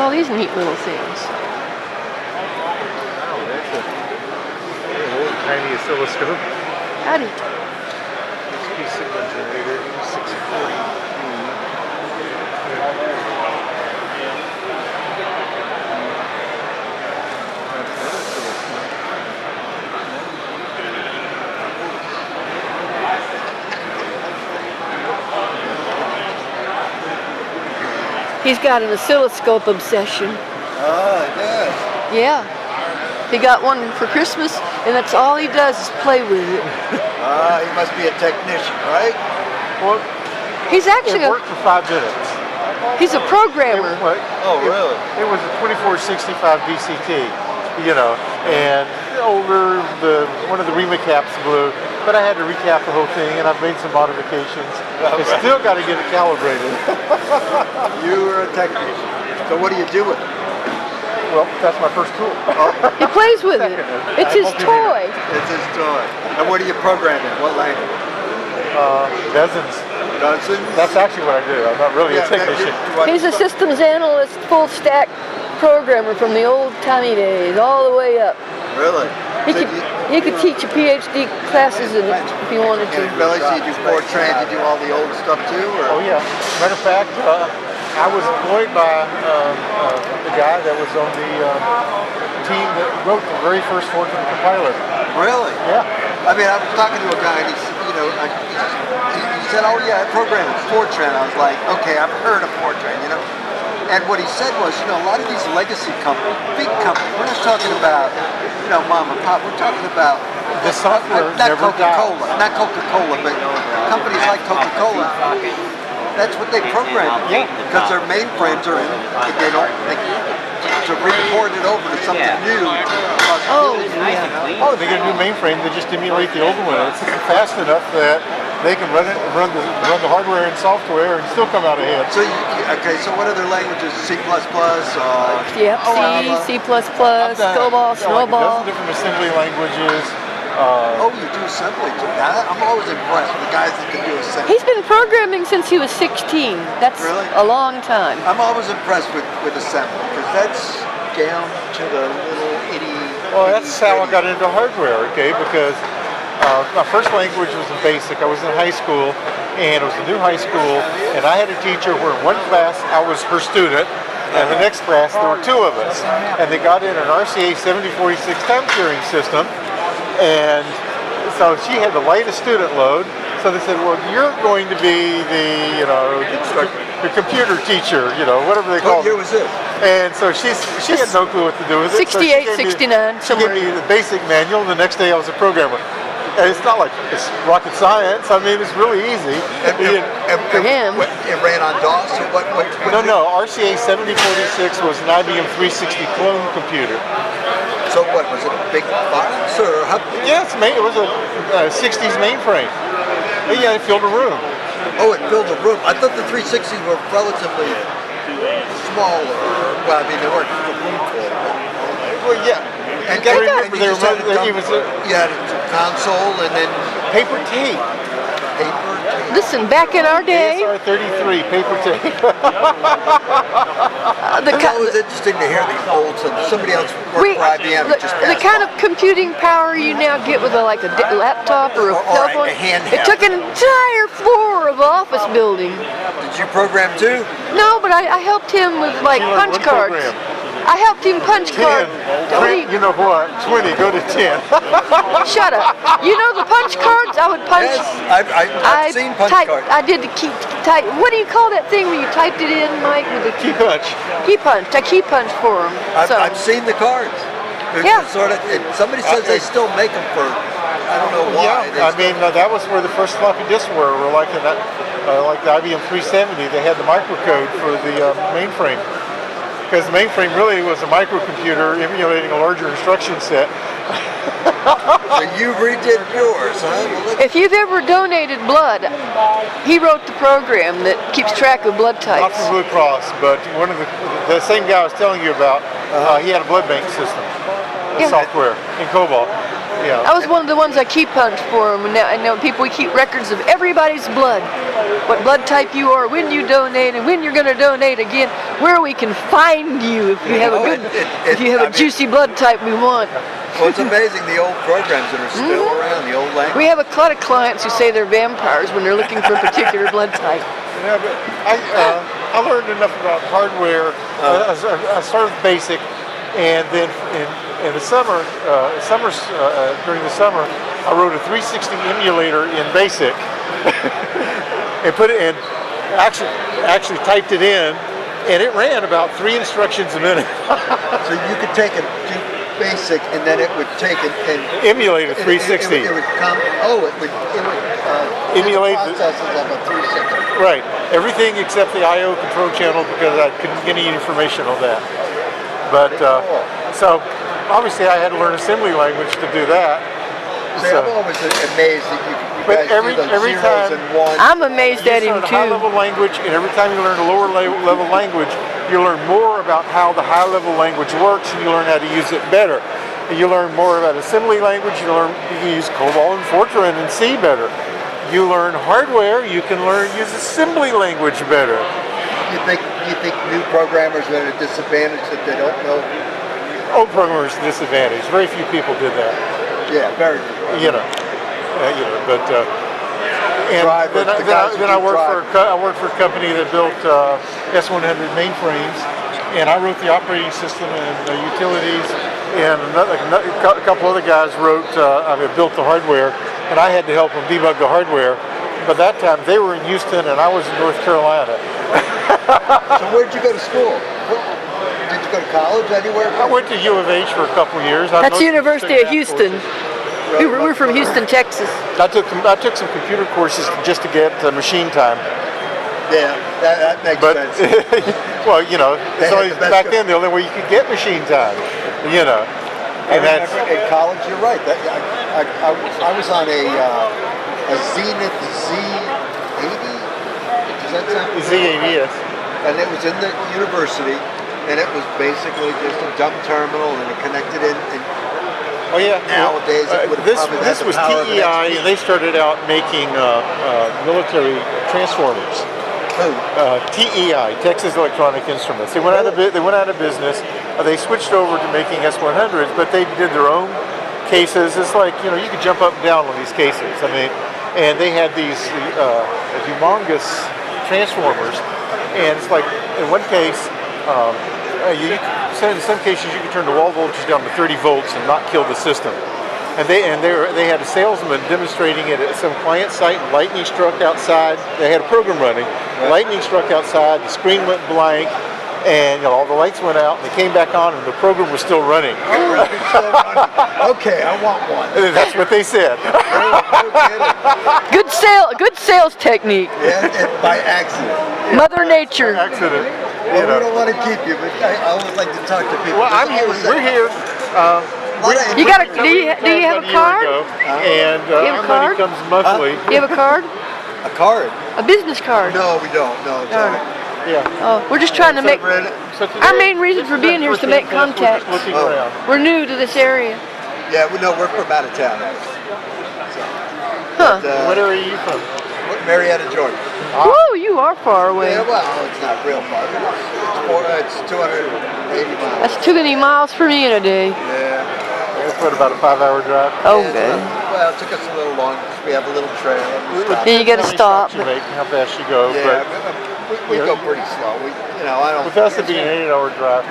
all these neat little things. Wow, that's a old tiny oscilloscope. Howdy. XP signal generator, 640. He's got an oscilloscope obsession. Oh, it does. Yeah. He got one for Christmas, and that's all he does is play with it. He must be a technician, right? Well, He's actually it worked for 5 minutes. He's a programmer. Oh, really? It was a 2465 DCT, you know, and older, one of the remake caps blew, but I had to recap the whole thing, and I've made some modifications. I still got to get it calibrated. You were a technician. So what do you do with it? Well, that's my first tool. He plays with it. It's his toy. It's his toy. And what do you program in? What language? Dozens. Dozens? That's actually what I do. I'm not really a technician. He's a systems analyst, full stack programmer from the old timey days, all the way up. Really? He could teach a PhD classes in it if he wanted to. Really? So you do Fortran, you do all the old stuff too? Or? Oh yeah. Matter of fact, I was employed by the guy that was on the team that wrote the very first Fortran compiler. Really? Yeah. I mean, I was talking to a guy and he said, oh yeah, I programmed Fortran. I was like, okay, I've heard of Fortran, you know. And what he said was, a lot of these legacy companies, big companies, we're not talking about, mom and pop, we're talking about the software not never Coca-Cola, dies. not Coca-Cola, but companies like Coca-Cola. That's what they program. Yeah. Because their mainframes are in, to report it over to something new. Oh, yeah. Oh, they get a new mainframe, they just emulate the old one. It's fast enough that they can run the hardware and software and still come out ahead. So, so what other languages? C++? Yep, C, C++, COBOL, Like Snowball. a dozen different assembly languages. You do assembly too. I'm always impressed with the guys that can do assembly. He's been programming since he was 16. That's Really? a long time. I'm always impressed with assembly because that's down to the little itty. Well, that's how I got into hardware, okay? Because my first language was in BASIC. I was in high school, and it was a new high school, and I had a teacher where in one class I was her student, and the next class there were 2 of us. And they got in an RCA 7046 time sharing system, and so she had the lightest student load. So they said, well, you're going to be the, the computer teacher, whatever they call it. What year was this? And so she had no clue what to do with it. 68, 69, She gave me the basic manual. The next day I was a programmer. And it's not like it's rocket science. I mean, it's really easy. For him. It ran on DOS? Or what No. RCA 7046 was an IBM 360 clone computer. So what, was it a big box or how? Yeah, it was a 60s mainframe. Yeah, it filled a room. Oh, it filled a room. I thought the 360s were relatively smaller. Well, I mean, they weren't room full. Well, yeah. You got to remember, you had a console and then paper tape. Listen, back in our day, ASR 33 paper tape. It's always interesting to hear the old stuff. Somebody else worked for IBM. The kind of computing power you now get with a laptop or a cell phone, a handheld. it took an entire floor of office building. Did you program too? No, but I helped him with punch cards. I helped him punch cards. You know what? 20, go to 10. Shut up. You know the punch cards? I would punch. Yes, I've seen punch cards. I did the key type. What do you call that thing where you typed it in, Mike? With the key punch. Key punch. I key punch for him. I've seen the cards. Yeah. Somebody says they still make them for, I don't know why. Yeah, I mean, that was where the first floppy disks were like the IBM 370. They had the microcode for the mainframe. Because the mainframe really was a microcomputer emulating a larger instruction set. So you redid yours, huh? If you've ever donated blood, he wrote the program that keeps track of blood types. Not from Blue Cross, but one of the same guy I was telling you about, he had a blood bank system, software in COBOL. Yeah. I was one of the ones I key punched for him, and now I know people. We keep records of everybody's blood. what blood type you are, when you donate, and when you're going to donate again, where we can find you if you have a good, if you have a juicy blood type we want. Well, it's amazing the old programs that are still around, the old language. We have a lot of clients who say they're vampires when they're looking for a particular blood type. Yeah, but I learned enough about hardware. I started with basic, and then in the summer, during the summer, I wrote a 360 emulator in basic, and put it in. Actually typed it in, and it ran about 3 instructions a minute. So you could take it to basic, and then it would take it and emulate a 360. It would emulate the processes of a 360. Right. Everything except the I/O control channel, because I couldn't get any information on that. But so obviously I had to learn assembly language to do that. See, I'm always amazed that you guys every do those zeros time, and ones. I'm amazed at him You learn a too. high-level language, and every time you learn a lower-level language, you learn more about how the high-level language works, and you learn how to use it better. And you learn more about assembly language. You can use COBOL and Fortran and C better. You learn hardware. You can use assembly language better. You think new programmers are at a disadvantage that they don't know? Old programmers are disadvantaged. Very few people did that. Yeah, very. But and then I worked for a company that built S100 mainframes, and I wrote the operating system and the utilities, and a couple other guys built the hardware, and I had to help them debug the hardware. But that time they were in Houston and I was in North Carolina. So where did you go to school? Did you go to college anywhere? I went to U of H for a couple years. That's University of Houston. We're from Houston, Texas. I took some computer courses just to get machine time. Yeah, that makes sense. Well, back then the only way you could get machine time, And that's in college. You're right. I was on a Zenith Z80. Does that sound familiar? Z80, yes. And it was in the university, and it was basically just a dumb terminal, and it connected in. Oh yeah. Nowadays, it would have probably this had the was power of an TEI, and they started out making military transformers. TEI, Texas Electronic Instruments. They went out of business. They switched over to making S100s, but they did their own cases. It's like you could jump up and down on these cases. I mean, and they had these humongous transformers, and it's like in one case. In some cases, you could turn the wall voltage down to 30 volts and not kill the system. And they had a salesman demonstrating it at some client site. And lightning struck outside. They had a program running. Right. Lightning struck outside. The screen went blank, and all the lights went out. And they came back on, and the program was still running. Okay, I want one. That's what they said. Good sales technique. Yeah, and by accident. Mother Nature. By accident. Well, we don't want to keep you, but I always like to talk to people. Well, we're here. Do you have a card? And our money comes monthly. You have a card? A card? A business card? No, we don't. No, sorry. Yeah. Oh, we're just trying to make. Our main reason for being here is to make contacts. We're new to this area. Yeah, we're from out of town. Huh. What area are you from? Marietta, Georgia. Whoa, you are far away. Yeah, well, it's not real far. It's 280 miles. That's too many miles for me in a day. Yeah. It's about a 5-hour drive. Oh, yeah, good. Well, it took us a little long because we have a little trail. Then you got to stop. How fast you go. Yeah, we go pretty slow. I don't. With us, it'd be an 8-hour drive.